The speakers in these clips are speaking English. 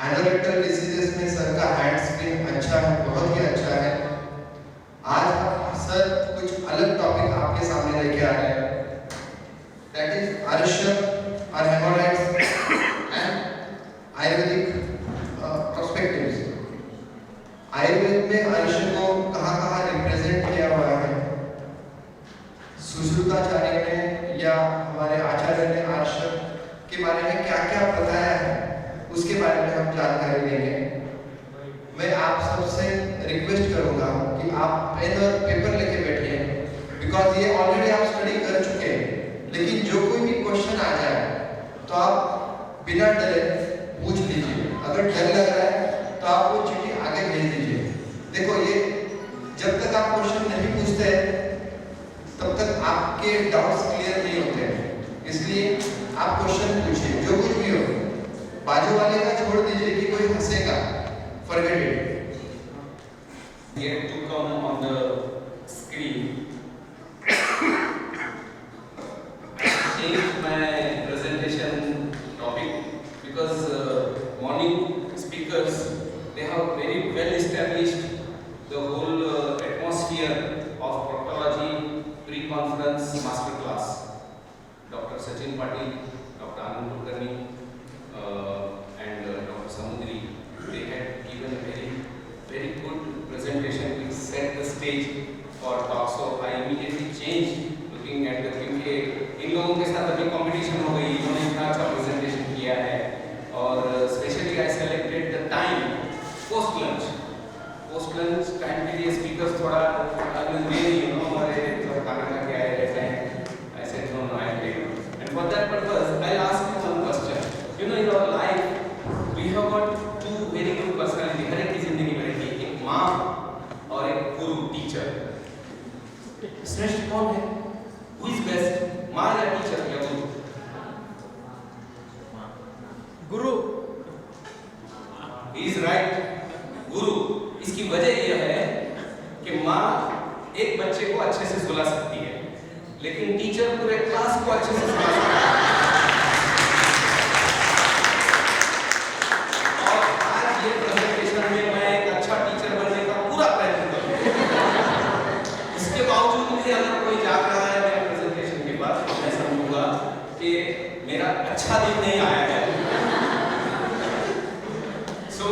Anorectal diseases में sir का hand screen अच्छा है, बहुत ही अच्छा है। आज सर कुछ अलग टॉपिक आपके सामने लेके आ रहे हैं, दैट इज अर्शक और haemorrhoids and Ayurvedic perspectives. Ayurveda में अर्शक को कहाँ रिप्रेजेंट किया हुआ है, सुश्रुताचार्य ने या हमारे आचार्य ने अर्शक के बारे में क्या क्या बताया है, उसके बारे में हम जानकारी लेंगे। मैं आप सबसे रिक्वेस्ट करूंगा कि आप पेन और पेपर लेके बैठिए, बिकॉज ये ऑलरेडी आप स्टडी कर चुके हैं, लेकिन जो कोई भी क्वेश्चन आ जाए तो आप बिना डरे पूछ लीजिए। अगर डर लग रहा है तो आप वो चिट्ठी आगे भेज दीजिए। देखो, ये जब तक आप क्वेश्चन नहीं पूछते तब तक आपके डाउट्स क्लियर नहीं होते, इसलिए आप क्वेश्चन पूछिए, जो कुछ भी हो। बाजू वाले का छोड़ दीजिए कि कोई हंसेगा, forget it. Here to come on the screen. Change my presentation topic because morning speakers, they have very well established the whole atmosphere of proctology pre-conference master class. Dr. Sachin Patil, Dr. Anand Kulkarni, and Dr. Samudri, they had given a very good presentation which set the stage for talk. So I immediately changed looking at the thing कि इन लोगों के साथ अभी competition हो गई, इन्होंने इतना अच्छा प्रेजेंटेशन किया है, और specially I selected the time post lunch time के लिए स्पीकर्स थोड़ा हमारे खाना खा के आए रहते हैं, I said no, I am late. And for that purpose, I'll ask you one question. You know, in our life, we have got two very good personality. हर एक की जिंदगी में रहती है, एक माँ और एक गुरु, टीचर। श्रेष्ठ कौन है? Who is best? माँ या टीचर या गुरु? गुरु। He is right. गुरु। इसकी वजह यह है कि माँ एक बच्चे को अच्छे से सुला सकती है, लेकिन टीचर पूरे क्लास को अच्छे से सुला सकता है। और आज ये प्रेजेंटेशन में मैं एक अच्छा टीचर बनने का पूरा प्रयत्न करूंगा। इसके बावजूद भी अगर कोई जाग रहा है मेरे प्रेजेंटेशन के बाद, तो मैं समझूंगा कि मेरा अच्छा दिन नहीं आया है। So,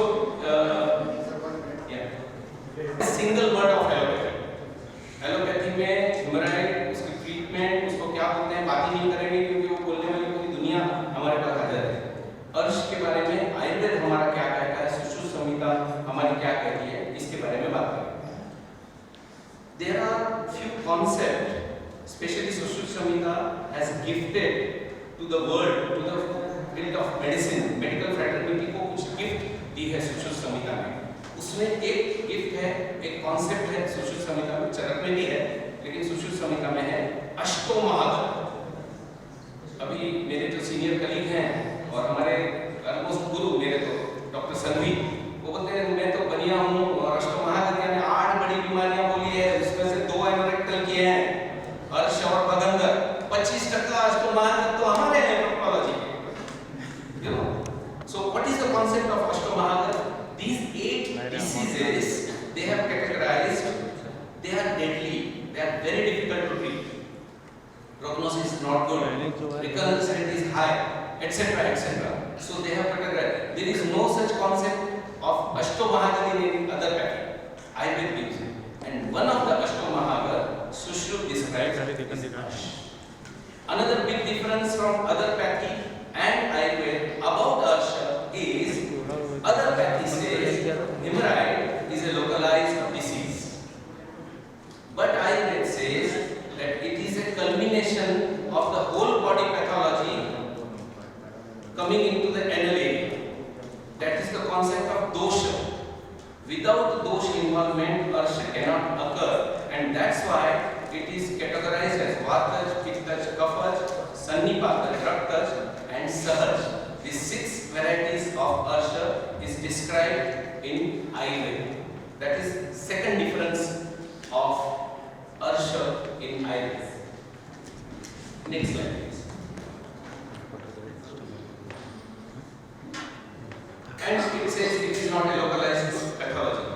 single word of allopathy में ह्यूमराइड, उसकी ट्रीटमेंट, उसको क्या बोलते हैं, बात ही नहीं करेंगे क्योंकि वो बोलने वाली पूरी दुनिया हमारे पास हाजिर है। अर्श के बारे में आयुर्वेद हमारा क्या कहता है, सुश्रुत संहिता हमारी क्या कहती है, इसके बारे में बात करेंगे। There are few concepts, especially Sushruta Samhita has gifted to the world, to the field of medicine, medical fraternity को कुछ गिफ्ट दी है सुश्रुत संहिता में। उसमें एक गिफ्ट है, एक कॉन्सेप्ट है सुश्रुत संहिता में, चरक में भी है, लेकिन सुश्रुत संहिता में है अष्टोमहागत। अभी मेरे जो सीनियर कलीग हैं और हमारे ऑलमोस्ट गुरु, मेरे तो डॉक्टर संघवी, वो बोलते हैं मैं तो बनिया हूँ और अष्टोमहागत यानी 8 बड़ी बीमारियां बोली है, उसमें से 2 एनोरेक्टल किए हैं, अर्श और बगंदर। 25% अष्टोमहागत तो हमारे हैं प्रोक्टोलॉजी के। You know, so what is the concept of अष्टोमहागत? These 8 diseases they have categorized, they are deadly, they are very difficult to treat, prognosis is not good, recurrence rate is high, etc, etc. So they have categorized. There is no such concept of Ashtomahagat in any other pattern. Ayurveda gives it, and one of the Ashtomahagat Sushrut describes is Ash. Another big difference from other pathy and Ayurveda about Arsha is other pathy says hemorrhoid is a localized disease, but Ayurveda says that it is a culmination of the whole body pathology coming into the anal area. That is the concept of dosha. Without dosha involvement, Arsha cannot occur, and that's why it is categorized as Vataj, Pittaj, Kaphaj, Sannipata, Raktaj, and Sahaj. These 6 varieties of Arsha is described in Ayurveda. That is second difference of Arsha in Ayurveda. Next slide, please. and it says it is not a localized pathology.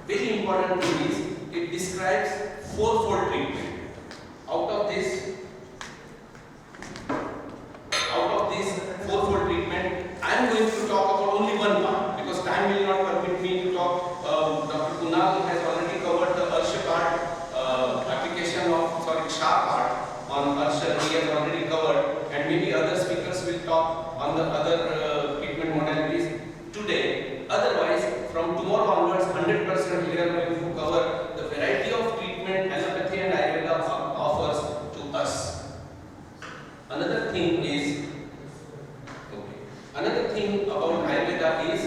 Very important thing is it describes fourfold treatment. Out of this fourfold treatment, I am going to talk about only one part because time will not permit me to talk. Dr. Kunal has already covered the Arsha part, Shah part on Arsha. He has already covered, and maybe other speakers will talk on the other treatment modalities today. Otherwise, from tomorrow onwards, 100% we are going to cover the variety of treatment allopathy and Ayurveda offers to us. Another thing about Ayurveda is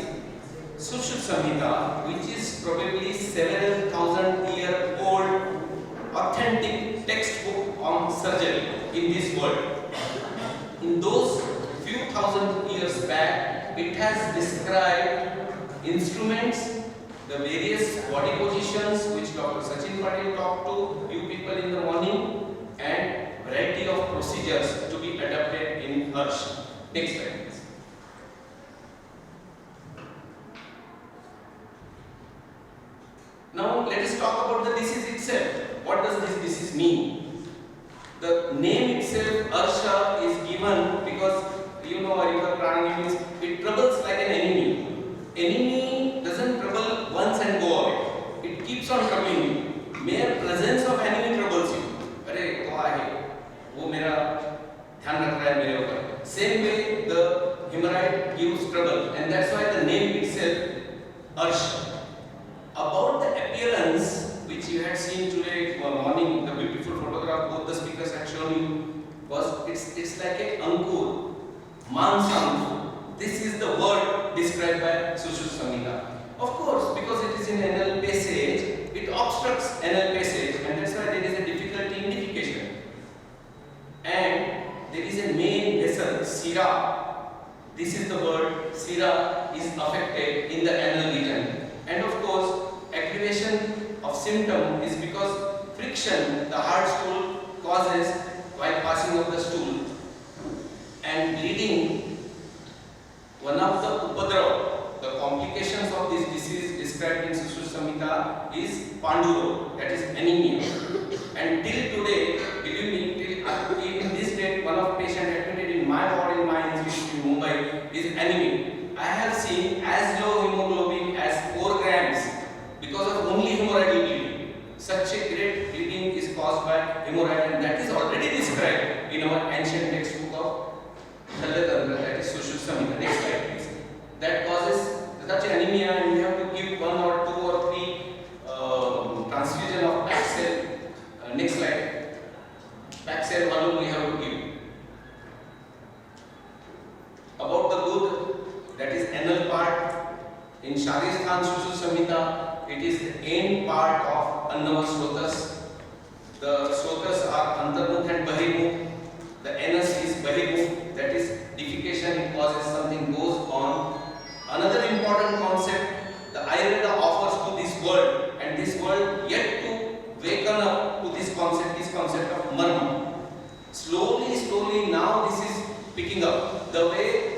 Sushruta Samhita, which is probably several thousand-year-old authentic textbook on surgery in this world. In those few thousand years back, it has described instruments, the various body positions which Dr. Sachin Patel talked to you people in the morning, and variety of procedures to be adapted in Arsha. Next slide, please. Now let us talk about the disease itself. What does this disease mean? The name itself, Arsha, is given because you know Arika Pranani means it troubles like an enemy. Enemy doesn't trouble once and go away. It keeps on troubling you. Mere presence of enemy troubles you. अरे वो आए, वो मेरा ध्यान रख रहा है मेरे ऊपर. Same way the hemorrhoid gives trouble, and that's why the name itself Arsha. About the appearance, which you had seen today morning, the beautiful photograph both the speakers had shown you, was it's like a ankur, mansa. This is the word described by Sushruta Samhita. Of course, because it is in anal passage, it obstructs anal passage, and that's why there is a difficulty in defecation. And there is a main vessel, Sira. This is the word, Sira is affected in the anal region. And of course, aggravation of symptom is because friction the hard stool causes while passing of the stool, and bleeding. One of the upadrav, the complications of this disease described in Sushruta Samhita is Panduro, that is anemia. And till today, believe me, till in this date, one of patient admitted in my ward in my institute in Mumbai is anemic. I have seen as low hemoglobin as 4 grams because of only hemorrhoidal bleeding. Such a great bleeding is caused by hemorrhoid, and that is already described in our ancient textbook of Shalyatantra, that is Sushruta Samhita. Next slide, please. That causes such anemia, and you have to give 1 or 2 or 3 transfusion of Paxil. Next slide. Paxil alone we have to give. About the good, that is anal part. In Sharistan Sushruta Samhita, it is the end part of Annava Srotas. The Srotas are Antarmukh and Bahimukh. The anus is Bahimukh, that is defecation, it causes something goes on. Another important concept the Ayurveda offers to this world, and this world yet to waken up to this concept of marma. Slowly now this is picking up. The way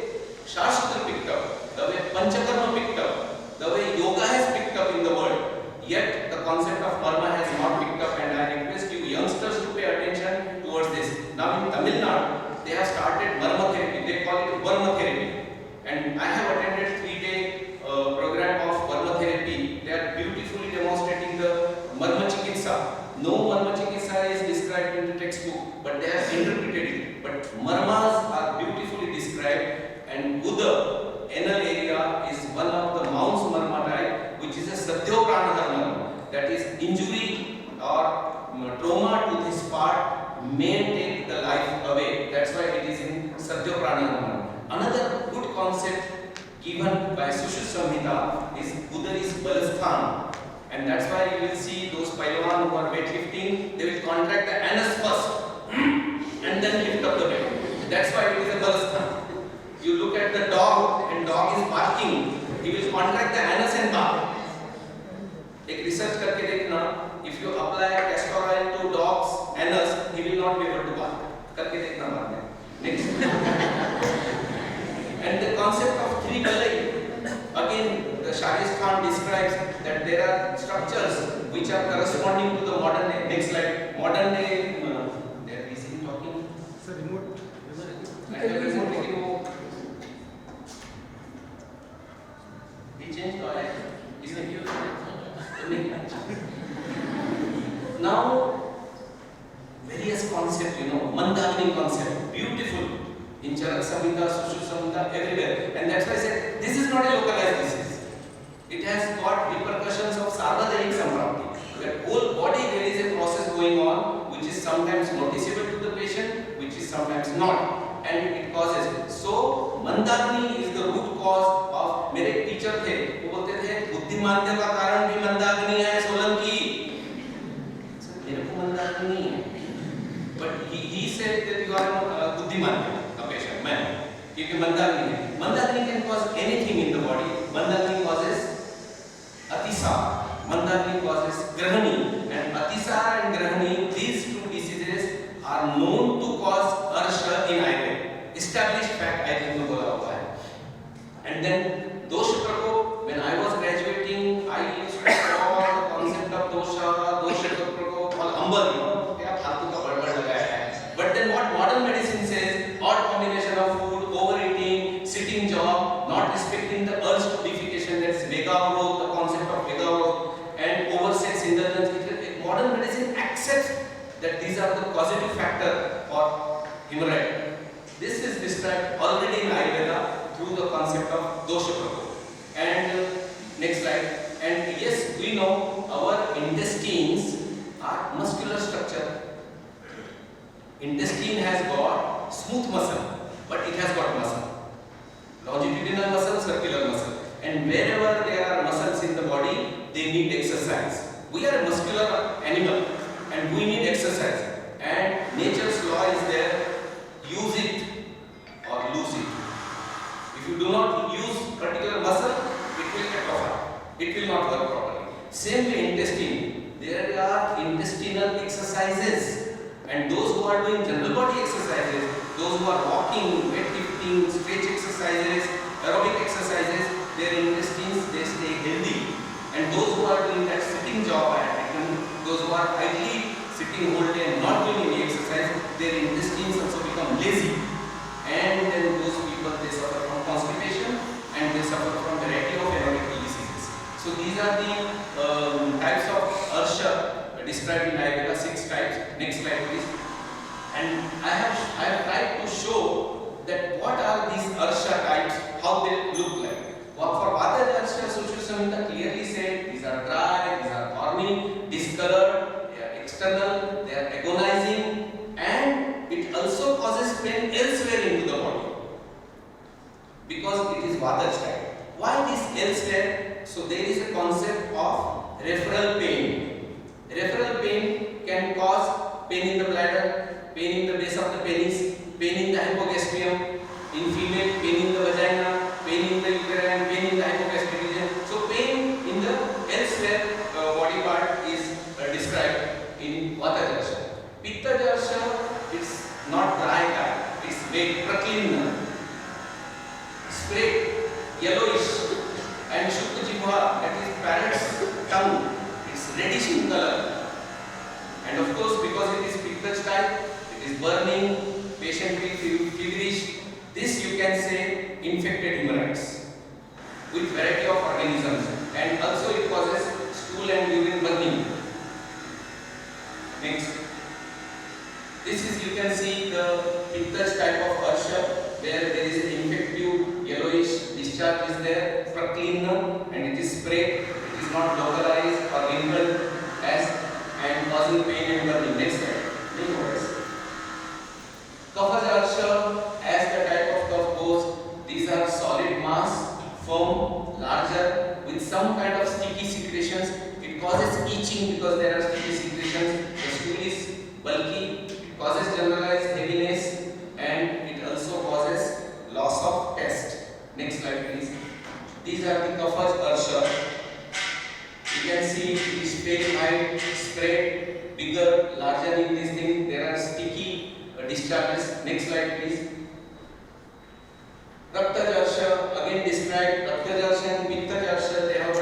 Shastra picked up, the way Panchakarma picked up, the way yoga has picked up in the world, yet the concept of marma has not picked up, and I request you youngsters to pay attention towards this. Now in Tamil Nadu, they have started marma therapy, they call it varma therapy, and I have attended 3-day program of varma therapy. They are beautifully demonstrating the marma chikitsa. No marma chikitsa is described in the textbook, but they have interpreted it. But marmas are beautifully described, and Uda, anal area, is one of the Mounts marma type, which is a Sadhyopranahar, that is injury or trauma to this part may take the life away. That's why it is in Sadhyopranahar. Another good concept given by Sushruta Samhita is Uda is Balasthan, and that's why you will see those Pailawan who are weightlifting, they will contract the anus first and then lift up the weight. That's why it is a Balasthan. You look at the dog, and dog is barking, he will contract the anus and bark. एक research करके देखना, if you apply castor oil to dog's anus, he will not be able to bark. करके देखना बाद में. Next. And the concept of 3 balai, Shahrukh Khan describes that there are structures which are corresponding to the modern day. Next slide. Modern day. They are busy talking. Sir, remote. I have remote लेकिन वो he changed the light. इसने क्यों? Now various concepts, Mandakini concept, beautiful in Charak Samhita, Sushruta Samhita, everywhere, and that's why I said this is not a localized disease. It has got repercussions of Sarvadayic Samprapti. That whole body there is a process going on, which is sometimes noticeable to the patient, which is sometimes not, and it causes. So Mandakini is the root cause of. मेरे एक teacher थे, वो बोलते थे बुद्धिमांद्य का कारण भी मंदाग्नि है सोलंकी. मेरे को मंदाग्नि नहीं है. But he said that you are buddhimanya, a patient, man. If you mandagni can cause anything in the body. Mandagni causes atisar. Mandagni causes grahani. And atisar and grahani, these two diseases are known to cause arsha in Ayurveda. Established fact, I think में बोला हुआ है. And then dosha prakop. When I was graduating, I used to call the concept of dosha prakop, all humble. But then what modern medicine says, odd combination of food, overeating, sitting job, not respecting the urge to defecation, that's vega growth, the concept of vega growth, and oversex indulgence. Modern medicine accepts that these are the causative factor for hemorrhage. This is described already in Ayurveda through the concept of dosha prakop. And next slide. And yes, we know our intestines are muscular structure. Intestine has got smooth muscle, but it has got muscle. Longitudinal muscle, circular muscle. And wherever there are muscles in the body, they need exercise. We are a muscular animal and we need exercise. And nature's law is there, use it or lose it. If you do not use particular muscle, it will atrophy. It will not work properly. Same way intestine. There are intestinal exercises. And those who are doing general body exercises, those who are walking, weightlifting, stretch exercises, aerobic exercises, their intestines, they stay healthy. And those who are doing that sitting job, those who are idly sitting whole day and not doing any exercise, their intestines also become lazy. And then those people, they suffer from constipation and they suffer from variety of aerobic diseases. So these are the types of arsha described in Ayurveda, 6 types. Next slide please. And I have tried to show that what are these arsha types, how they look like. For Vata arsha, Sushruta Samhita clearly said these are dry, these are thorny, discolored, they are external, they are agonizing, and it also causes pain elsewhere into the body because it is Vata type. Why this elsewhere? So there is a concept of referral pain. Referral pain can cause pain in the bladder, pain in the base of the penis, pain in the hypogastrium, in female pain in the vagina, pain in the uterine, pain in the hypogastric region. So pain in the elsewhere body part is described in Vata Jarsha. Pitta Jarsha is not dry type, it's very praklina, straight, yellowish, and Shukta Jibha, that is parrot's tongue. Reddish in color, and of course because it is Pitta type, it is burning, patient will feel feverish. This you can say infected hemorrhoids with variety of organisms, and also it causes stool and urine burning. Next, this is you can see the Pitta type of arsha where there is an infective yellowish discharge is there, praklina, and it is sprayed. It is not localized or wrinkled as and causing pain and burning. Next slide. Kapha Jarsha, as the type of cough goes, these are solid mass, firm, larger, with some kind of sticky secretions. It causes itching because there are sticky secretions. The stool is bulky, it causes generalized heaviness, and it also causes loss of taste. Next slide please. These are the Kapha Jarsha. You can see it is very high, spread, bigger, larger in this thing. There are sticky discharges. Next slide please. Rakta Jarsha, again described. Rakta Jarsha and Pitta Jarsha, they have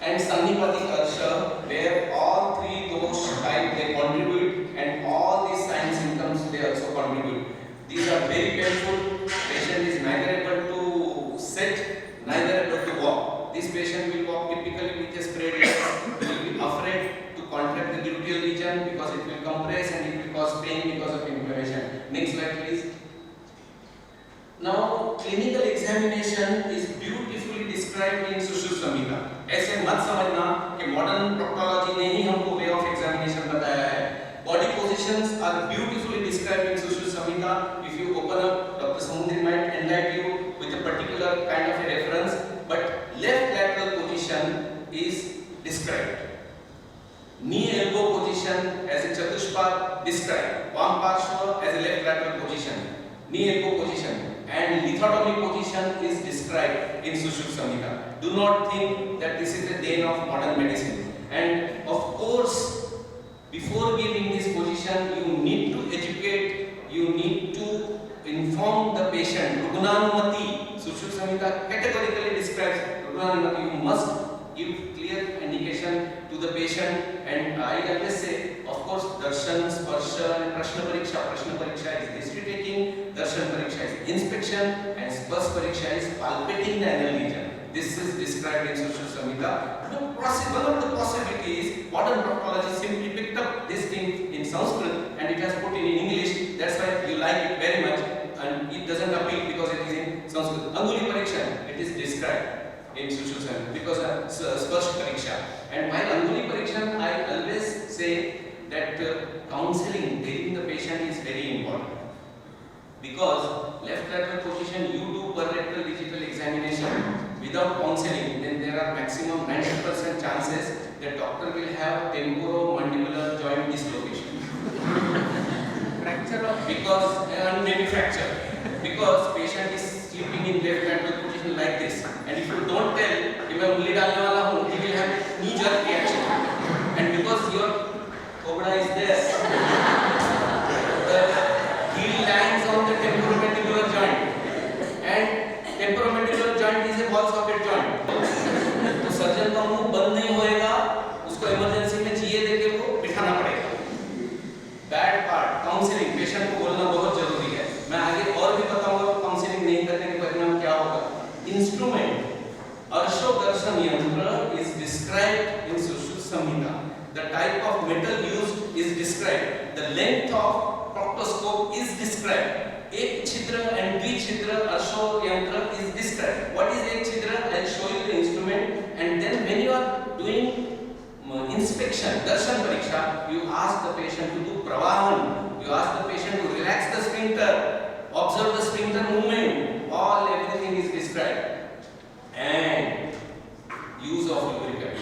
and Sannipati Arsha, where all three those type they contribute and all these signs symptoms they also contribute. These are very painful. Patient is neither able to sit, neither able to walk. This patient will walk typically with a spread legs. He will be afraid to contract the gluteal region because it will compress and it will cause pain because of inflammation. Next slide please. Now, clinical examination is beautifully described in Sushruta Samhita. ऐसे मत समझना कि modern proctology ने ही हमको way of examination बताया है. Body positions are beautifully described in Sushruta Samhita. If you open up, Dr. Samundri might enlighten you with a particular kind of a reference, but left lateral position is described. Knee elbow position as a chatushpad described. Palm parshva as a left lateral position. Knee elbow position. And lithotomy position is described in Sushruta Samhita. Do not think that this is the day of modern medicine. And of course, before giving this position, you need to educate, you need to inform the patient. Rugnanumati, Sushruta Samhita categorically describes Rugnanumati. You must give clear indication to the patient. And I always say, of course, darshan, sparsha, prashna pariksha is history taking, darshan pariksha is inspection, and sparsh pariksha is palpating the anal region. This is described in Sushruta Samhita. One of the possibilities, modern proctology simply picked up this thing in Sanskrit and it has put in English. That's why you like it very much, and it doesn't appeal because it is in Sanskrit. Anguli pariksha, it is described in Sushruta Samhita because sparsh pariksha. And while Anguli pariksha, I always say that counseling, taking the patient is very important. Because left lateral position, you do per rectal digital examination without counseling, then there are maximum 90% chances that doctor will have temporomandibular joint dislocation. Fracture of, because and maybe fracture, because patient is sleeping in left lateral position like this, and if you don't tell कि मैं उंगली डालने वाला हूँ, he will have knee jerk reaction, and because your cobra is there, the heel lands on the temporomandibular joint, and temporomandibular joint is a wall socket joint. तो surgeon का मुंह बंद नहीं होएगा, उसको इमरजेंसी में चाहिए देके वो बिठाना पड़ेगा. बैड पार्ट, काउंसलिंग, पेशेंट को बोलना बहुत जरूरी है. मैं आगे और भी बताऊंगा काउंसलिंग नहीं करने के परिणाम क्या होगा. इंस्ट्रूमेंट, अर्शोदर्शन यंत्र is described in Sushruta Samhita. The type of metal used is described. The length of proctoscope is described. एक छिद्र and द्विछिद्र अर्शो यंत्र is described. What is एक छिद्र? I will show you the instrument, and then when you are doing inspection, darshan pariksha, you ask the patient to do pravahan. You ask the patient to relax the sphincter, observe the sphincter movement. All everything is described, and use of lubricant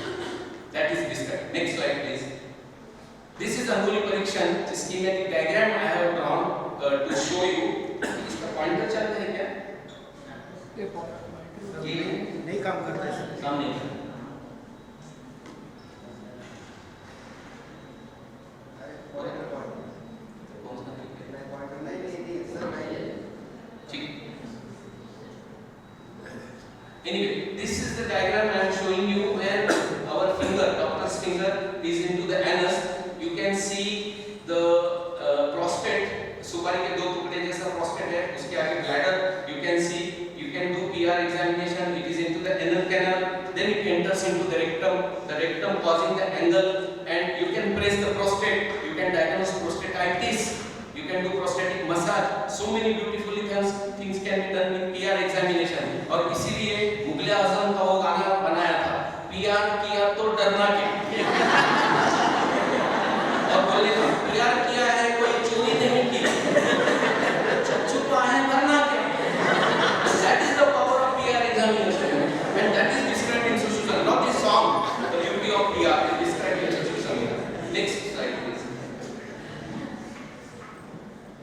that is described. Next slide, please. This is Anguli pariksha schematic diagram I have drawn to show you. इसका pointer चल रहा है क्या? ये नहीं काम करता है. काम नहीं करता. Anyway, this is the diagram I am showing you where our finger, doctor's finger, is into the anus. You can see the prostate. सुपारी के दो टुकड़े जैसा prostate है. उसके आगे bladder. You can see. You can do PR examination. It is into the anal canal. Then it enters into the rectum. The rectum causing the angle, and you can press the prostate. You can diagnose prostatitis. You can do prostatic massage. So many beautiful things can be done with PR examination. और इसीलिए मुगले आजम का वो गाना बनाया था. PR किया तो डरना क्या? और बोले PR किया है कोई चोरी नहीं की. छुपा है डरना क्या? That is the power of PR examination, and that is described in Sushruta. Not this song. The beauty of PR is described in Sushruta. Next slide, please.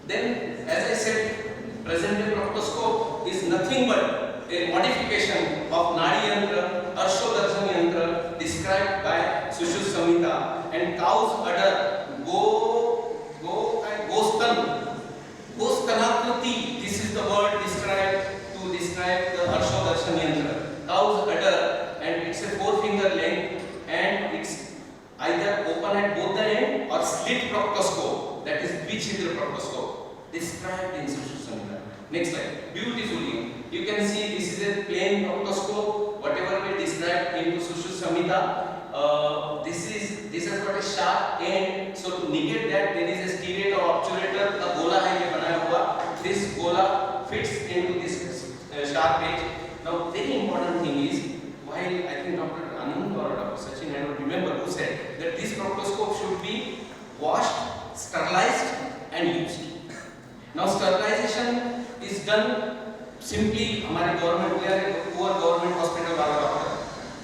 Then, as I said, present-day proctoscope is nothing but a modification of Nadi Yantra, Arshodarshan Yantra described by Sushruta Samhita, and cow's udder, Gostanakriti. This is the word described to describe the Arshodarshan Yantra. Cow's udder, and it's a 4-finger length, described in Sushruta Samhita. Next slide. Beautifully, you can see this is a plain proctoscope. Whatever we described into Sushruta Samhita, this has got a sharp end. So to negate that, there is a sterate or obturator. The gola है ये बनाया हुआ. This gola fits into this sharp edge. Now, very important thing is, while I think Dr. Anand or Dr. Sachin, I don't remember who said that this proctoscope should be washed, sterilized, and used. Now, sterilization is done simply हमारे government में poor government hospital वाला doctor.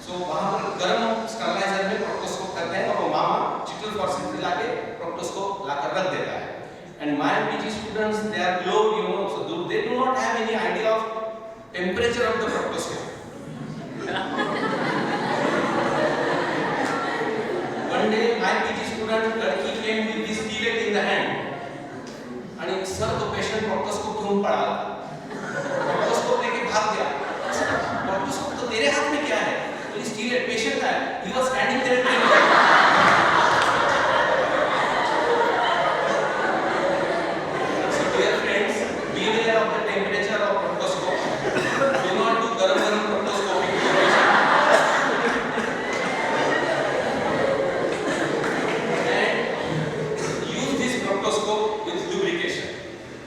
So वहाँ पर गर्म steriliser में proctoscope करते हैं और वो मामा चिटल फॉर्सेप से लाके proctoscope लाकर रख देता है. And my PG students, they are glowed, you know, so they do not have any idea of temperature of the proctoscope. One day, my PG student, लड़की came with this sterate in the hand. आणि sir तो patient proctoscope घेऊन पळाला. proctoscope लेके भाग गया. proctoscope तो तेरे हाथ में क्या है? तो sterate पेशेंट का है. He was standing there. So dear friends, beware of the temperature of proctoscope. Do not do garam proctoscopy to patient. And use this proctoscope with lubrication.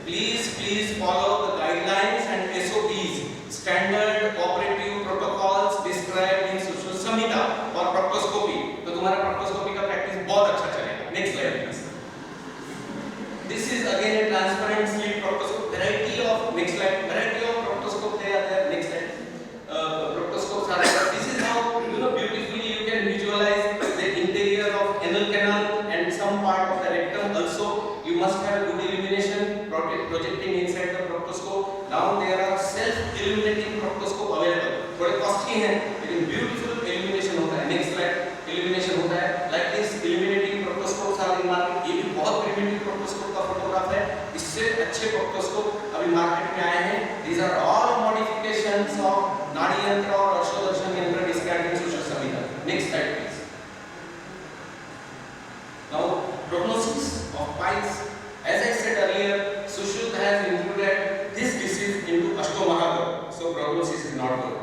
Please follow the guidelines and SOPs, standard operative protocols described in Sushruta Samhita for proctoscopy. तो तुम्हारा proctoscopy का practice बहुत अच्छा चलेगा. Next slide please. This is again a transparent slit proctoscope. Variety of proctoscope there. Next slide. Proctoscopes are there. This is how beautifully you can visualize the interior of anal canal and some part of the rectum also. You must have good illumination projecting inside the proctoscope. Now there are self-illuminating proctoscope available. थोड़े costly हैं, लेकिन beautiful illumination होता है. Next slide. Illumination होता है. Like this illuminating proctoscopes are in market. ये भी बहुत primitive proctoscope का photograph है. इससे अच्छे proctoscope अभी market में आए हैं. These are all modifications of नाड़ी यंत्र और अर्शोदर्शन यंत्र described in Sushruta Samhita. Next slide please. Now prognosis of piles. As I said earlier, Sushruta has included this disease into Ashtomahagar, so prognosis is not good.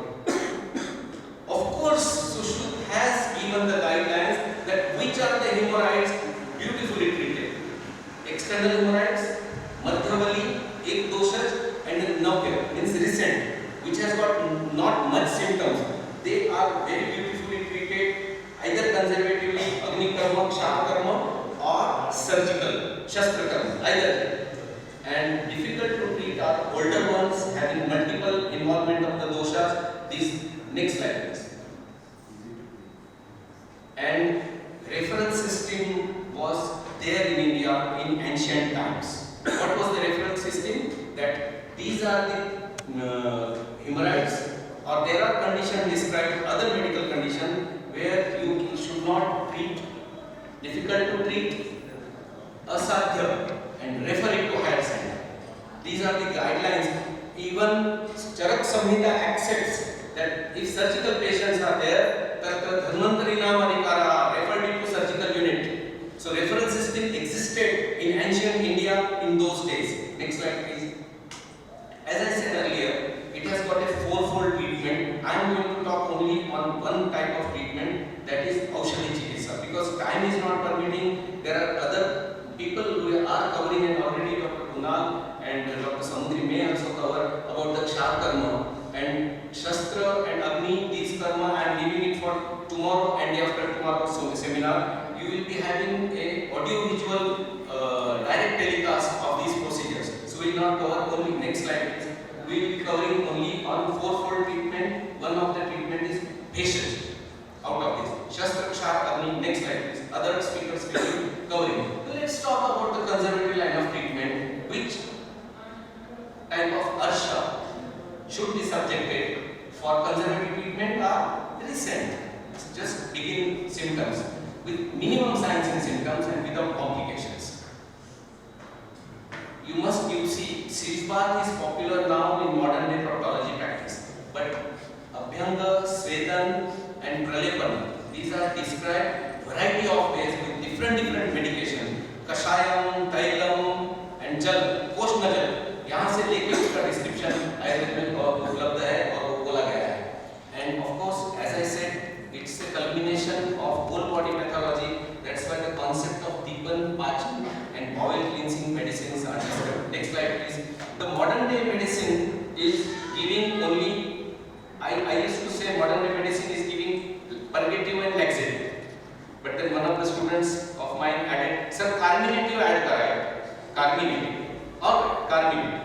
Of course, Sushruta has given the guidelines that which are the hemorrhoids beautifully treated. External hemorrhoids, Madhyavali, Ekdoshaj, and Navya means recent, which has got not much symptoms. They are very beautifully treated either conservatively, Agni Karma, Kshaha Karma, or surgical, Shastra Karma, either. And difficult to treat are older ones having multiple involvement of the doshas. This next slide please. And reference system was there in India in ancient times. What was the reference system? That these are the hemorrhoids, or there are conditions described, other medical conditions where you should not treat, difficult to treat, asadhya, and refer it to higher center. These are the guidelines. Even Charak Samhita accepts that if surgical patients are there, Tatra Dhanvantari Namadikara referred it to surgical unit. So reference system existed in ancient India in those days. Next slide please. As I said earlier, it has got a fourfold treatment. I am going to talk only on one type of treatment, that is Aushadhi Chikitsa. Because time is not permitting, there are other people who are covering, and already Dr. Kunal and Dr. Samudri may also cover about the Kshaha Karma and Shastra and Agni. These karma I am leaving it for tomorrow and day after tomorrow seminar. You will be having a audio visual direct telecast of these procedures. So we will not cover only. Next slide please. We will be covering only on fourfold treatment. One of the treatment is patience. Out of this Shastra, Kshaha, Agni. Next slide please. Other speakers will be covering. So let's talk about the conservative line of treatment. Which type of arsha should be subjected for conservative treatment are recent, just begin symptoms with minimum signs and symptoms and without complications. You see, Sirishbath is popular now in modern day proctology practice, but Abhyanga, Svedan and Pralepan, these are described variety of ways with different medications, Kashayam, Tailam and Jal, post न चले, यहाँ से लेके उसका description Ayurveda में उपलब्ध है और वो बोला गया है. And of course, as I said, it's a culmination of whole body pathology. That's why the concept of Tipan, Pachan and bowel cleansing medicines are discovered. Next slide, please. The modern day medicine is giving only, I used to say modern day medicine is giving purgative and laxative. But then one of the students of mine added, sir, carminative add कराया, carminative or carminative,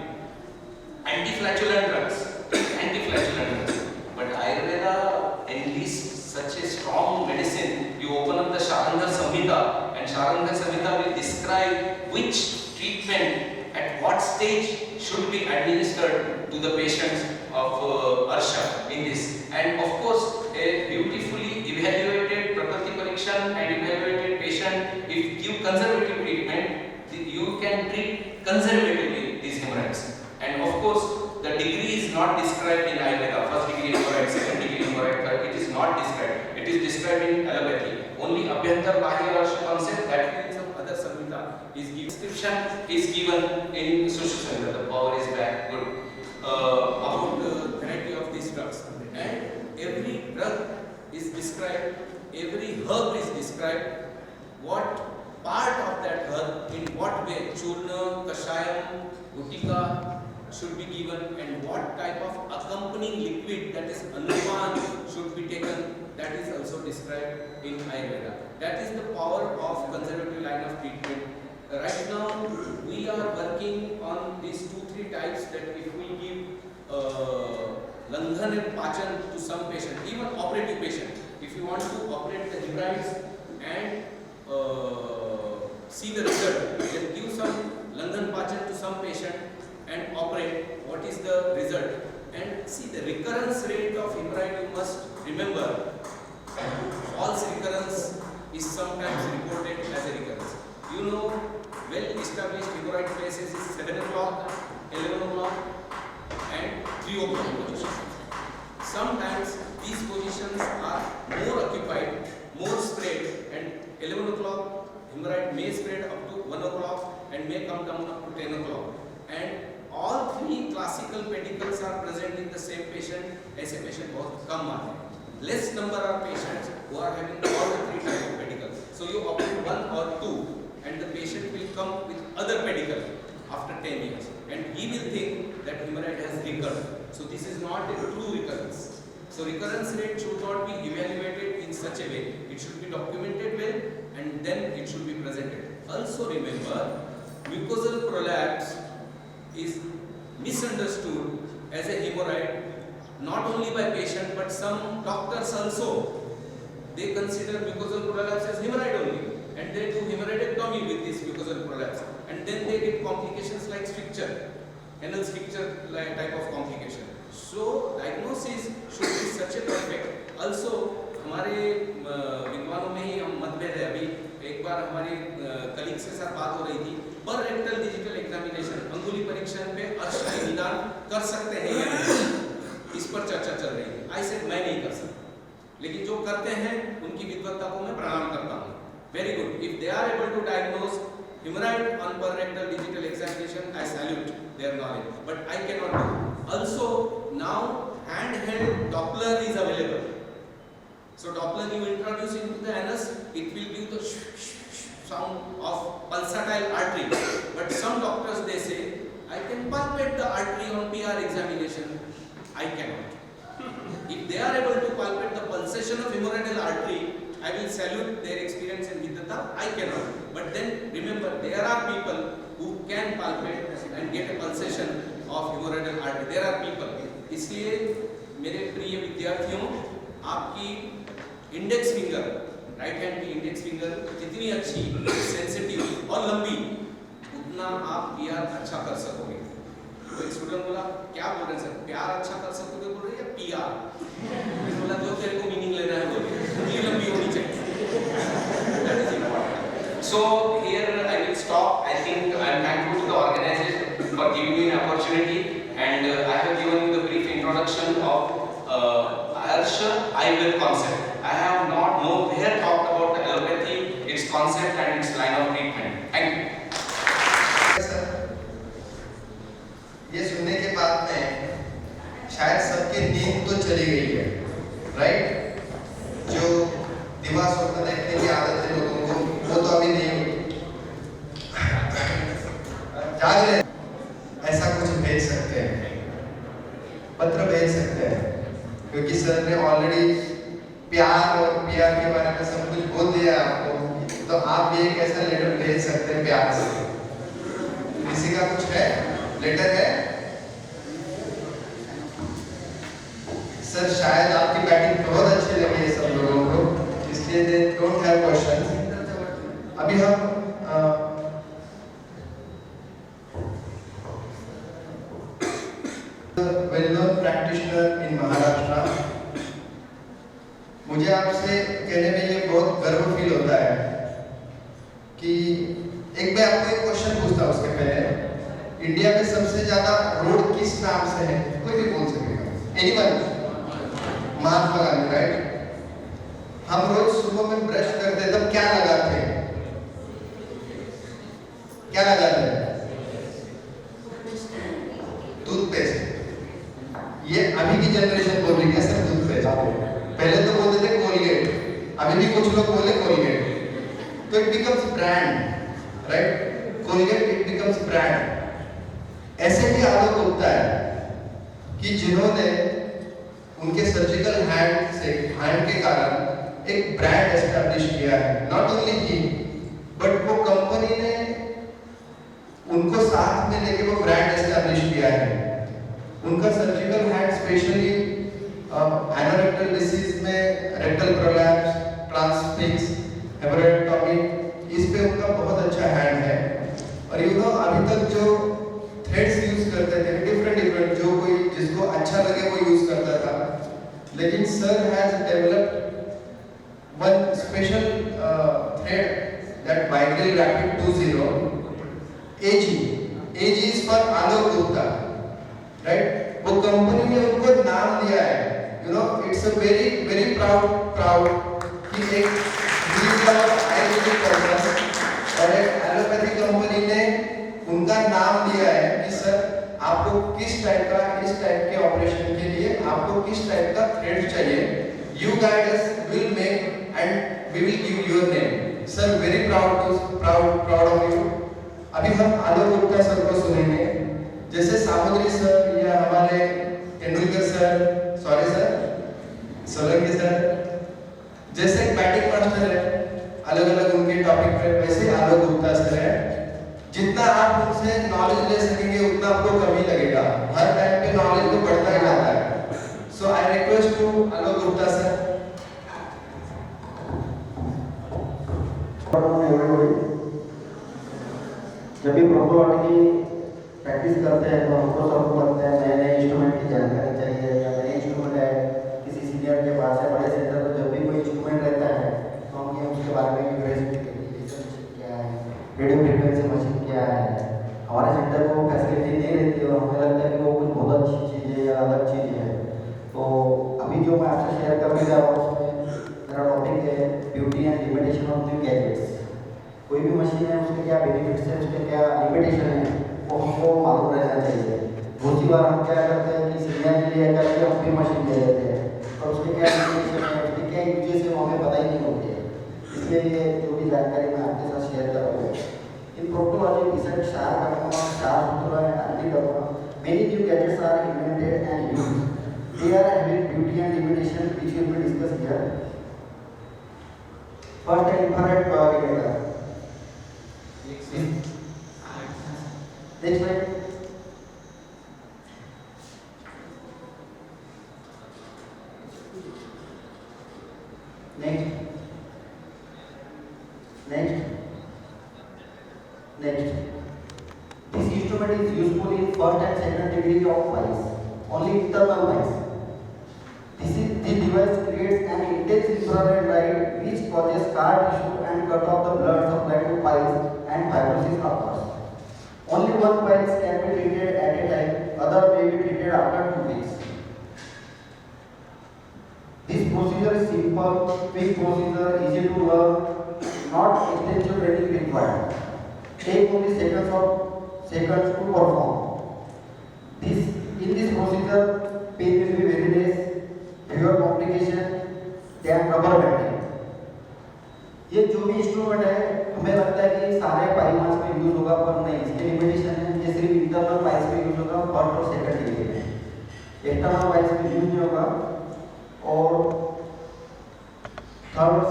anti-flatulent drugs, anti-flatulent drugs. But Ayurveda enlists such a strong medicine. You open up the Sharandhar Samhita, and Sharandhar Samhita will describe which treatment at what stage should be administered to the patients of Arsha in this. And of course, a beautifully evaluated Prakriti Parikshan and evaluated patient, if give conservative treatment, you can treat conservatively these hemorrhoids. And of course, the degree is not described in Ayurveda. First degree hemorrhoid, second degree hemorrhoid, third. It is not described. It is described in allopathy. Only Abhyantar Bahya Arsha concept that in some other Samhita is given. Description is given in Sushu Samhita. The power is back. Good. About the variety of these drugs. And every drug is described. Every herb is described. What part of that herb, in what way, Churna, Kashayam, Gutika, should be given, and what type of accompanying liquid, that is anupan, should be taken, that is also described in Ayurveda. That is the power of conservative line of treatment. Right now we are working on these 2-3 types, that if we give Langhan and Pachan to some patient, even operative patient, if you want to operate the hemorrhoids and see the result, then give some Langhan Pachan to some patient and operate, what is the result, and see the recurrence rate of hemorrhoid. You must remember, false recurrence is sometimes reported as a recurrence. You know, well established hemorrhoid places is 7 o'clock, 11 o'clock and 3 o'clock position. Sometimes these positions are more occupied, more spread, and 11 o'clock hemorrhoid may spread up to 1 o'clock and may come down up to 10 o'clock. And all 3 classical pedicles are present in the same patient. ऐसे patient बहुत कम आते हैं. Less number of patients who are having all the 3 types of pedicles. So you operate 1 or 2, and the patient will come with other pedicle after 10 years, and he will think that hemorrhoid has recurred. So this is not a true recurrence. So recurrence rate should not be evaluated in such a way. It should be documented well, and then it should be presented. Also remember, mucosal prolapse is misunderstood as a hemorrhoid, not only by patient but some doctors also. They consider mucosal prolapse as hemorrhoid only, and they do hemorrhoidectomy with this mucosal prolapse, and then they get complications like stricture, anal stricture type of complication. So diagnosis should be such a perfect. Also हमारे विद्वानों में ही हम मतभेद है. अभी एक बार हमारे colleague के साथ बात हो रही थी, पर रेक्टल डिजिटल एग्जामिनेशन, अंगुली परीक्षण पे अर्शय निदान कर सकते हैं या नहीं, इस पर चर्चा चल रही है. आई सेड मैं नहीं कर सकता, लेकिन जो करते हैं उनकी विद्वत्ता को मैं प्रणाम करता हूँ. Very good. If they are able to diagnose hemorrhoid on per rectal digital examination, I salute their knowledge, but I cannot do. Also now handheld Doppler is available. So Doppler you introduce into the anus, it will give the sound of pulsatile artery. But some doctors they say, I can palpate the artery on PR examination. I cannot. If they are able to palpate the pulsation of hemorrhoidal artery, I will salute their experience and viddhata. I cannot. But then remember, there are people who can palpate and get a pulsation of hemorrhoidal artery. There are people. इसलिए मेरे प्रिय विद्यार्थियों, आपकी index finger, right hand की index finger जितनी अच्छी, sensitive और लंबी, उतना आप पीआर अच्छा कर सकोगे. तो एक स्टूडेंट बोला, क्या बोल रहे हैं सर, प्यार अच्छा कर सकोगे बोल रहे हैं या पीआर? मैंने बोला जो तेरे को मीनिंग लेना है बोले, उतनी लंबी होनी चाहिए. That is important. So here I will stop. I think I am thankful to the organizers for giving me an opportunity, and I have given you the brief introduction of Arsha Ayurveda concept. I have not nowhere talked about the allopathy, its concept and its line of treatment. Thank you. शायद सबके नींद तो चली गई है, right? जो दिवा स्वप्न देखने की आदत है लोगों को, वो तो अभी नहीं हुई। जाग रहे, ऐसा कुछ भेज सकते हैं, पत्र भेज सकते हैं, क्योंकि सर ने ऑलरेडी प्यार और प्यार के बारे में सब कुछ बोल दिया आपको, तो आप भी एक ऐसा लेटर भेज सकते हैं प्यार से। किसी का कुछ है, लेटर है? सर शायद आपकी बैटिंग बहुत अच्छी लगी है सब लोगों को, इसलिए दे डोंट हैव क्वेश्चन। अभी हम वेल नोन प्रैक्टिशनर इन महाराष्ट्र, मुझे आपसे कहने में ये बहुत गर्व फील होता है कि एक मैं आपको एक क्वेश्चन पूछता हूँ उसके पहले, इंडिया में सबसे ज्यादा रोड किस नाम से है? कोई भी बोल सकेगा, एनीवन? महात्मा गांधी, राइट? हम रोज सुबह में ब्रश करते तब क्या लगाते हैं? क्या लगाते हैं? टूथपेस्ट। ये अभी की जनरेशन बोल रही है सर टूथपेस्ट, पहले तो बोलते थे कोलगेट, अभी भी कुछ लोग बोले कोलगेट, तो it becomes brand, right? Colgate it becomes brand. ऐसे भी आलोक होता है कि जिन्होंने उनके सर्जिकल हैंड के कारण एक ब्रांड एस्टैब्लिश किया है, नॉट ओनली ही बट वो कंपनी ने उनको साथ में लेके वो ब्रांड एस्टैब्लिश किया है। उनका surgical hand specially anorectal disease में रेक्टल प्रोलैप्स, ट्रांसफिक्स, हेमोरेक्टोमी, इस पे उनका बहुत अच्छा हैंड है। और यू नो अभी तक जो थ्रेड्स यूज करते थे डिफरेंट, जो कोई जिसको अच्छा लगे वो यूज करता था, लेकिन sir has developed one special thread that Bygrel Rapid 20 AG is for Alok Gupta, right? वो कंपनी ने उनको नाम दिया है, you know it's a very very proud कि एक आयुर्वेदिक कंपनी और एक एलोपैथी कंपनी ने उनका नाम दिया है कि सर आपको किस टाइप का, इस टाइप के ऑपरेशन के लिए आपको किस टाइप का थ्रेड चाहिए, you guide us, will make and we will give your name. Sir very proud of you. अभी हम आलोक गुप्ता सर को सुनेंगे, जैसे सामुद्री सर या हमारे Tendulkar sir, sorry sir, Solanki sir जैसे बैटिंग मास्टर है अलग अलग उनके टॉपिक पे, वैसे आलोक गुप्ता सर है। जितना आप उनसे नॉलेज ले सकेंगे उतना आपको कम ही लगेगा, हर टाइम पे नॉलेज तो बढ़ता ही जाता है। So I request to Alok Gupta sir. जब भी प्रोटोलॉजी प्रैक्टिस करते हैं तो हमको सबको लगता है नए नए इंस्ट्रूमेंट की जानकारी चाहिए या नए इंस्ट्रूमेंट है किसी सीनियर के पास है, बड़े सेंटर में जब भी कोई इंस्ट्रूमेंट रहता है तो हम ये उसके बारे में क्या है, रेडियो फ्रीक्वेंसी मशीन क्या है। हमारे सेंटर को फैसिलिटी नहीं रहती और हमें लगता है कि वो कुछ बहुत अच्छी चीज़ है या अलग चीज़ है। तो अभी जो मैं आपसे शेयर करने जा रहा हूँ उसमें मेरा टॉपिक है beauty and limitation of new gadgets. कोई भी मशीन है उसके क्या बेनिफिट्स है, उसके क्या लिमिटेशन है, वो हमको मालूम रहना चाहिए। बहुत सी बार हम क्या करते हैं कि सीनियर के लिए करके हम भी मशीन ले लेते हैं और उसके क्या लिमिटेशन है, उसके क्या यूजेस है वो हमें पता ही नहीं होती है। इसलिए ये जो भी जानकारी मैं आपके साथ शेयर कर रहा हूँ इन प्रोटोलॉजी रिसर्च शेयर करूँगा, शेयर होता है आर्टिकल करूँगा। Many new gadgets are invented and used, they are having beauty and limitation which will be discussed here. First है infrared coagulator. Next slide. Next. This instrument is useful in first and second degree of piles, only internal piles. This device creates an intense infrared light which causes scar tissue and cut off the blood supply to piles and fibrosis occurs. Only one piles can be treated at a time, other may be treated after 2 weeks. This procedure is simple, quick procedure, easy to learn, not extensive training required. Take only seconds to perform. In this procedure, pain will be very less, fewer complication than rubber banding. ये जो भी instrument है हमें लगता है कि सारे piles में यूज होगा, पर नहीं, इसके लिमिटेशन है। ये सिर्फ इंटरनल पाइल्स में यूज होगा, फर्स्ट और सेकंड डिग्री में, एक्सटर्नल पाइल्स में यूज नहीं होगा, और थर्ड और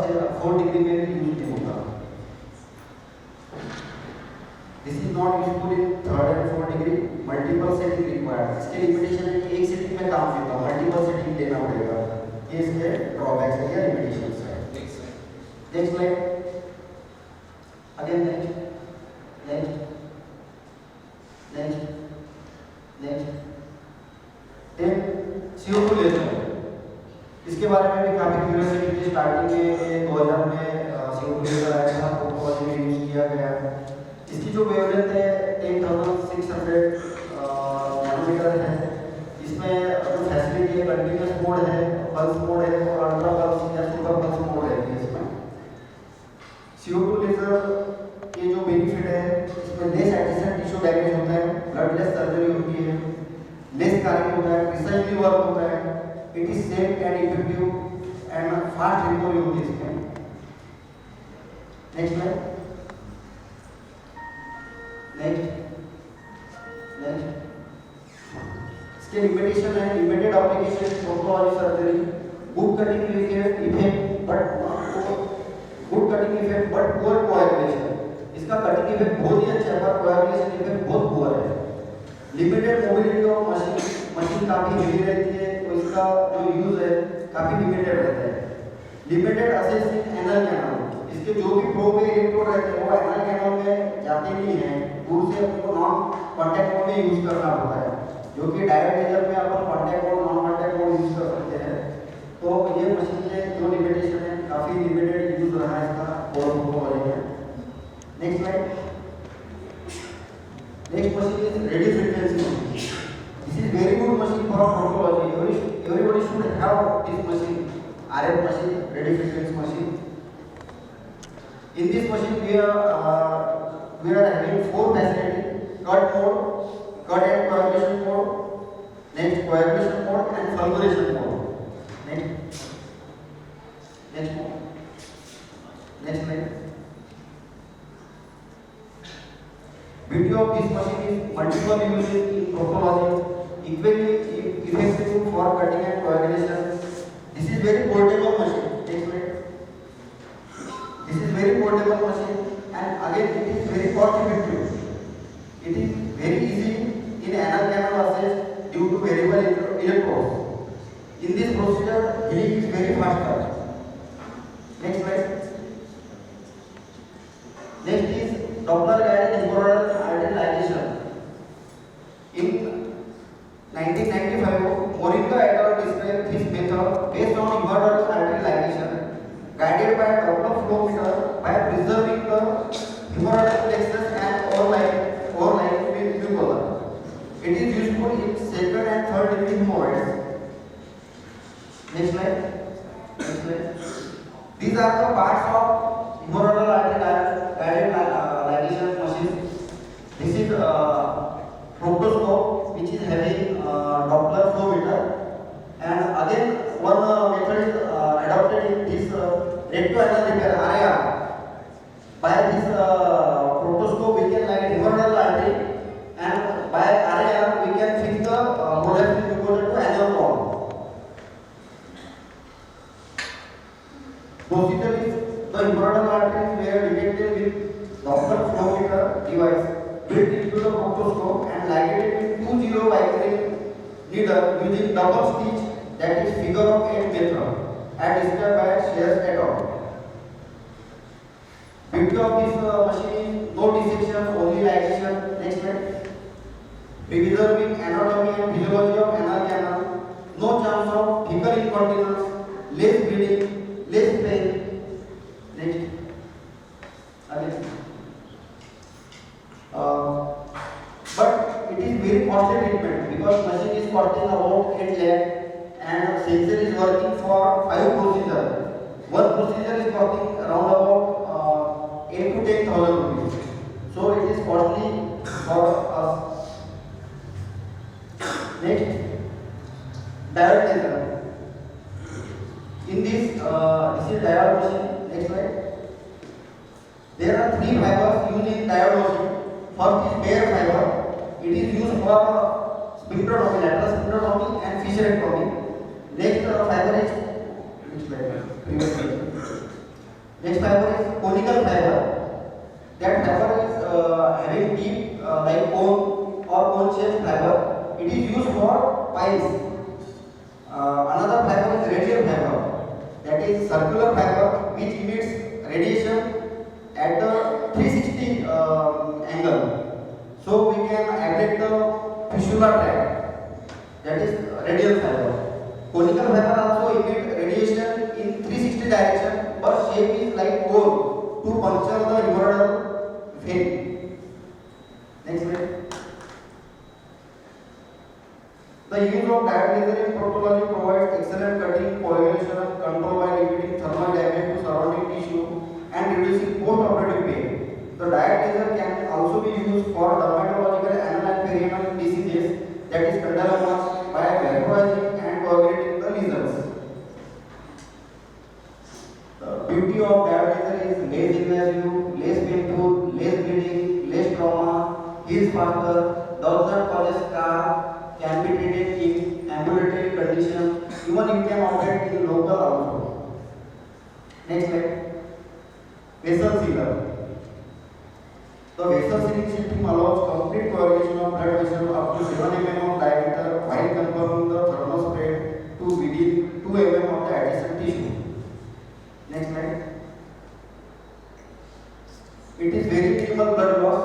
फोर्थ डिग्री में भी यूज नहीं होगा। This is not useful in third and fourth degree, multiple setting required. इसके लिमिटेशन है कि एक सेटिंग में काम नहीं होता, मल्टीपल सेटिंग लेना पड़ेगा। ये इसके ड्रॉबैक्स है या लिमिटेशंस है। Next slide, again next next next next. Then CO2 laser, इसके बारे में भी काफी क्यूरियोसिटी थी। स्टार्टिंग में 2000 में CO2 लेजर आया था, फोटोलॉजी में यूज किया गया। इसकी जो वेवलेंथ है 10600 नैनोमीटर है। इसमें जो फैसिलिटी है, कंटीन्यूअस मोड है, पल्स मोड है और अल्ट्रा पल्स या सुपर पल्स मोड है इसमें। CO2 लेजर के जो बेनिफिट है, इसमें लेस एडिशन टिश्यू डैमेज होता है, ब्लडलेस सर्जरी होती है, लेस कार्डिंग होता है, प्रिसाइजली वर्क होता है, it is safe and effective and fast recovery होती है इसमें। Next slide, next next. इसके लिमिटेशन है, limited application, proctology surgery, good cutting effect but poor coagulation. इसका कटिंग इफेक्ट बहुत ही अच्छा है, पर कोएगुलेशन इफेक्ट बहुत पुअर है। लिमिटेड मोबिलिटी ऑफ मशीन काफी हेवी रहती है, तो इसका जो यूज है काफी लिमिटेड रहता है। लिमिटेड एक्सेस इन एनल कैनाल, इसके जो भी प्रोब इलेक्ट्रोड रहते हैं वो एनल कैनाल में जाते नहीं हैं, दूर से उनको नॉन कांटेक्ट मोड में यूज करना होता है, जो कि डायरेक्ट लेजर में अपन contact mode non contact mode use कर सकते हैं। तो ये मशीन के जो लिमिटेशन है, काफी लिमिटेड यूज रहा है इसका प्रोटोलॉजी में। Next slide, next machine is radio frequency machine. This is very good machine for proctology, everybody should have this machine, RF machine, radio frequency machine. In this machine we are having 4 facilities: cut mode, cut and coagulation mode, next coagulation mode and fulguration mode. Next slide. Beauty of this machine is multiple uses in proctology, equally effective for cutting and coagulation. This is very portable machine. Next slide. This is very portable machine, and again it is very cost effective. It is very easy in anal canal access due to variable electrodes. In this procedure, healing is very faster. Next slide. Next is Doppler guided hemorrhoidal artery ligation. In 1995, Moringa et al. Described this method based on hemorrhoidal artery ligation, guided by Doppler flow meter by preserving the hemorrhoidal plexus and overlying mucosa. It is useful in second and third degree hemorrhoids. Next slide. These are the parts of hemorrhoidal artery guided ligation machine. This is proctoscope, which is having Doppler flow meter, and again one method is adopted in this rectoanal repair area. By this proctoscope we can light hemorrhoidal artery, and by area we can fix the prolapsing mucosa to anal wall. Procedure is the hemorrhoidal arteries were detected with Doppler flow meter device built into the proctoscope and ligated with 2-0 Vicryl needle using double stitch, that is figure of 8 method, as described by Shears et al. Beauty of this machine is no dissection, only ligation. Next slide. Preserving anatomy and physiology of anal canal, no chance of fecal incontinence, less bleeding, less pain. Next. Again. But it is very costly treatment because machine is costing about 8 lakh and sensor is working for 5 procedures. One procedure is costing around about 8 to 10,000 rupees. So it is costly for us. Next. machine. Next slide. There are three fibers used in diodology. First is bare fiber. It is used for sphincterotomy, lateral sphincterotomy and fissurectomy. Next fiber is next fiber is conical fiber. That fiber is having deep like cone or cone-shaped fiber. It is used for pipes. Another fiber is radial fiber. That is circular fiber which emits radiation at the 360 angle. So we can ablate the fistula tract. That is radial fiber. Conical fiber also emit radiation in 360 direction, but shape is like cone to puncture the hemorrhoidal vein. Next slide. The use of diode laser in proctology provides excellent cutting, coagulation, control by limiting thermal damage to surrounding tissue and reducing post-operative pain. The diode laser can also be used for dermatological anal and perianal diseases, that is condylomas, by vaporizing and coagulating the lesions. The beauty of diode laser is less invasive, less painful, less bleeding, less trauma, heals faster, does not cause scar, can be treated in ambulatory condition, even it can operate in local also. Next slide. Vessel sealer. The vessel sealing system allows complete coagulation of blood vessels up to 7 mm of diameter while confirming the thermal spread to within 2 mm of the adjacent tissue. Next slide. It is very minimal blood loss.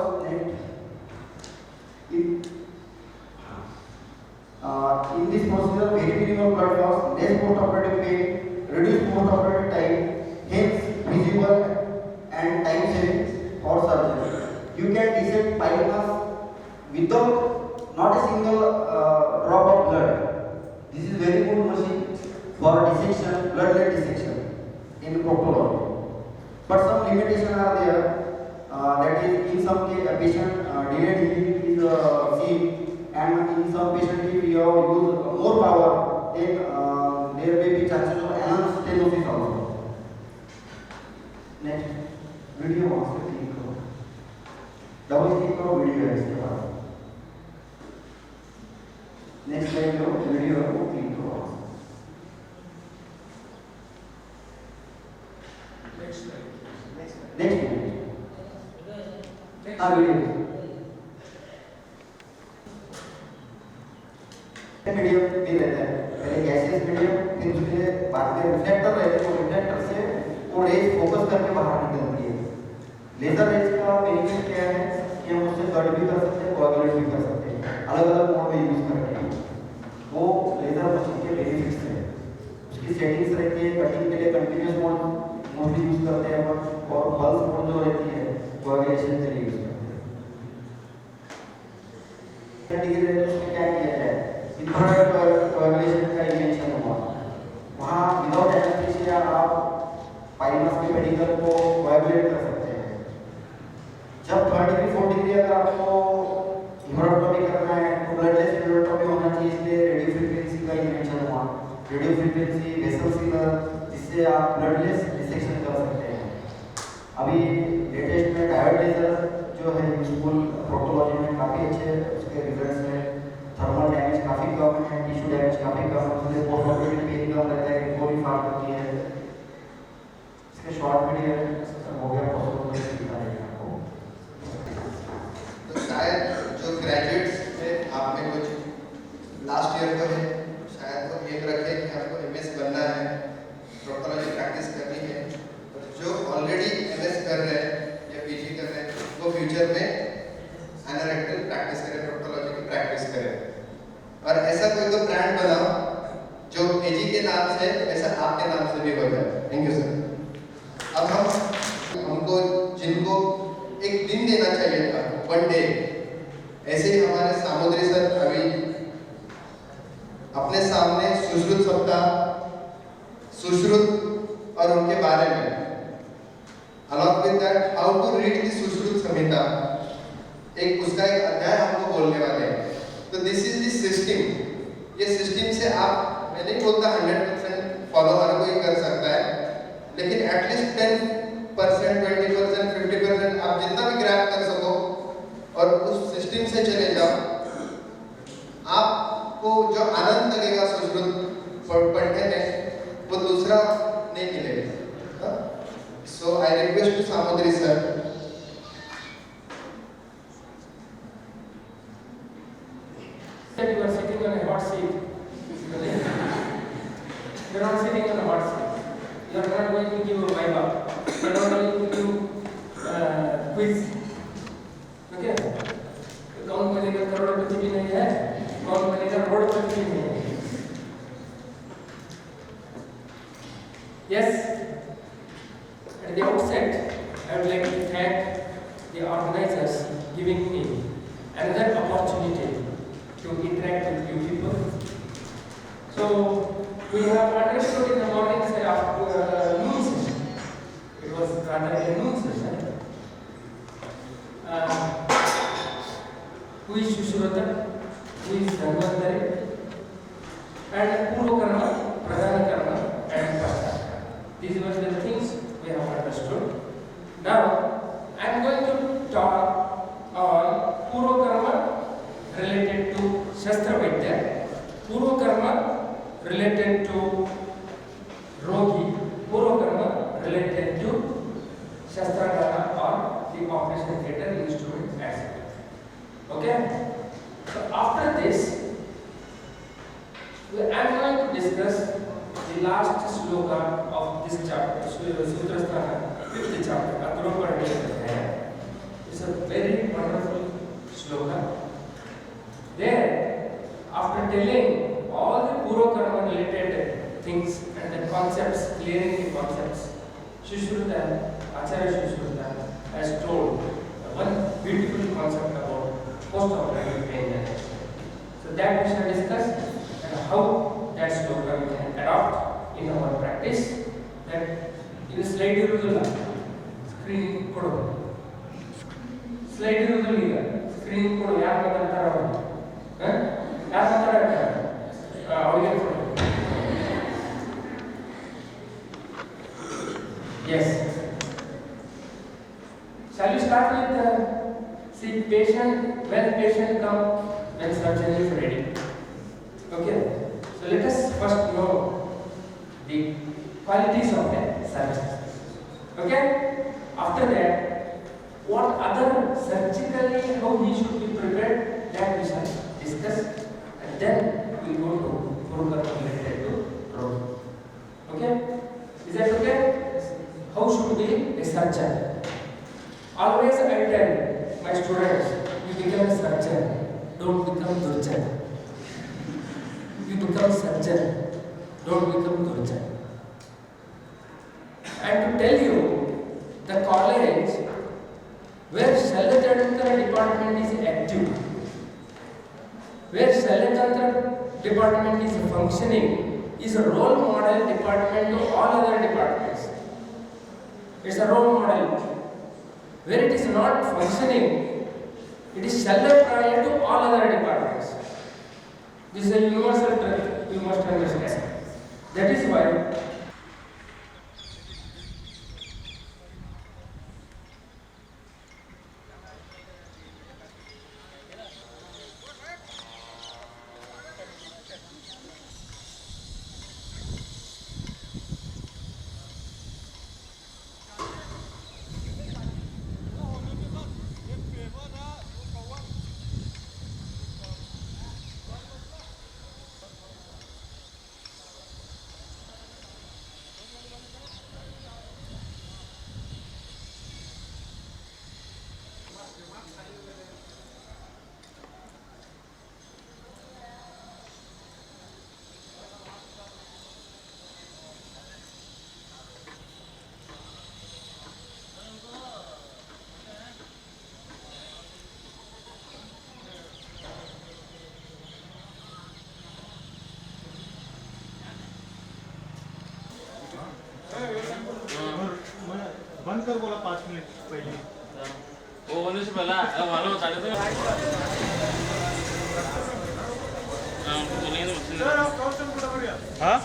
In this procedure, very minimal blood loss, less post-operative pain, reduced post-operative time, hence visible and time saving for surgery. You can dissect pylomas without not a single drop of blood. This is very good machine for dissection, blood-led dissection in proctology. But some limitations are there. That is, in some case, a patient delayed healing is seen. And in some patients, if you have used more power, then there may be chances of anal stenosis also. Next, video wants to click करो. Double click करो video है इसके बाद. Next slide लो video है वो click करो. Next slide. Next slide. हाँ video. Medium भी रहता है, पहले गैसियस मीडियम, फिर उसके बाद में रिफ्लेक्टर रहते हैं, रिफ्लेक्टर से वो रेज फोकस करके बाहर निकलती है। लेजर रेज का बेनिफिट क्या है कि हम उससे कट भी कर सकते हैं, कोएगुलेट भी कर सकते हैं, अलग-अलग मोड में यूज करके। वो लेजर मशीन के बेनिफिट्स हैं। उसकी सेटिंग्स रहती है, कटिंग के लिए कंटीन्यूअस मोड मोस्टली यूज करते हैं अपन, और पल्स मोड जो रहती है कोएगुलेशन के लिए यूज करते हैं। उसमें क्या किया जाए, इंफ्रारेड कोएगुलेशन का इन्वेंशन हुआ। वहाँ विदाउट एनेस्थीसिया आप पाइलस के मेडिकल को कोएगुलेट कर सकते हैं। जब 3rd डिग्री 4th डिग्री अगर आपको हेमोरेक्टोमी करना है तो ब्लडलेस हेमोरेक्टोमी होना चाहिए, इसलिए रेडियो फ्रीक्वेंसी का इन्वेंशन हुआ। रेडियो फ्रीक्वेंसी वेसल सीलर, जिससे आप ब्लडलेस डिसेक्शन कर सकते हैं। अभी लेटेस्ट में डायोड लेजर जो है यूजफुल प्रोक्टोलॉजी में काफ़ी अच्छे उसके रिजल्ट्स हैं। थर्मल डैमेज काफ़ी कम है, टिश्यू डैमेज काफ़ी कम है, उससे पोस्ट ऑपरेटिव पेन कम रहता है, रिकवरी फास्ट होती है। इसके शॉर्ट वीडियो हो गया पॉसिबल तो दिखा देंगे आपको। तो शायद जो ग्रेजुएट्स थे आप में कुछ लास्ट ईयर को है, शायद वो एम रखे कि आपको एमएस बनना है, प्रोक्टोलॉजी प्रैक्टिस करनी है। और जो ऑलरेडी एमएस कर रहे हैं या पीजी कर रहे हैं वो फ्यूचर में एनारेक्टल प्रैक्टिस करें, प्रोक्टोलॉजी की प्रैक्टिस करें। और ऐसा कोई तो ब्रांड बनाओ जो एजी के नाम से ऐसा आपके नाम से भी हो जाए। Thank you sir. अब हमको जिनको एक दिन देना चाहिए था, 1 डे, ऐसे ही हमारे सामुद्री सर अभी अपने सामने सुश्रुत सप्ताह, सुश्रुत और उनके बारे में along with that how to read the Sushruta Samhita, एक उसका एक अध्याय हमको बोलने वाले हैं। तो दिस इज द सिस्टम। ये सिस्टम से आप, मैं नहीं बोलता 100% फॉलो हर कोई कर सकता है, लेकिन एटलीस्ट 10%, 20%, 50% आप जितना भी ग्रैब कर सको और उस सिस्टम से चले जाओ, आपको जो आनंद लगेगा संस्कृत पढ़ने में वो दूसरा नहीं मिलेगा। So I request Samodari sir, you are sitting on a hot seat. You are not sitting on a hot seat. You are not going to give a viva. You are not going to give quiz. Okay? कौन बनेगा करोड़पति भी नहीं है, कौन बनेगा करोड़पति भी नहीं है. Yes. At the outset, I would like to thank the organizers giving me another opportunity to interact with you people. So we have understood in the morning noon session. It was rather a noon session. Who is Shushruta? Who is Dhanvantari? And Purokarma, Pradhana Karma, and Pashta. These were the things we have understood. Now I am going to talk on Purokarma related to Shastra Vaidya, Purokarma related to Rogi, Purokarma related to Shastragana or the operation theatre instrument aspect. Okay? So after this, I am going to discuss the last sloka of this chapter, Sutrasthana, 5th chapter, Atharvaparniyam. It's a very wonderful sloka. There, after telling all the Purokarma related things and the concepts, clearing the concepts, Shushruta, Acharya Shushruta has told one beautiful concept about post-operative pain management. So that we shall discuss and how that sloka we can adopt in our practice. That in slide irudilla, screen kodu. Slide irudilla, screen kodu yaar maatadtaro. Yes. Shall we start with see patient, when patient come, when surgeon is ready. Okay. So let us first know the qualities of a surgeon. Okay. After that, what other surgically how he should be prepared, that we shall discuss, and then we will go to Purokarma related to road. Okay? Is that okay? How should be a surgeon? Always I tell my students, you become a surgeon, don't become Durjan. You become surgeon, don't become Durjan. And to tell you, the college where Shalyatantra department is active, where Shalyatantra department is functioning, is a role model department to all other departments. It's a role model. Where it is not functioning, it is Shalyapraya to all other departments. This is a universal truth you must understand. That is why बंद कर बोला 5 minute पहले वो होने से पहले वाला बता देते हा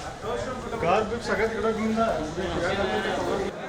कार बीप सगळ्यात इकडं घेऊन जा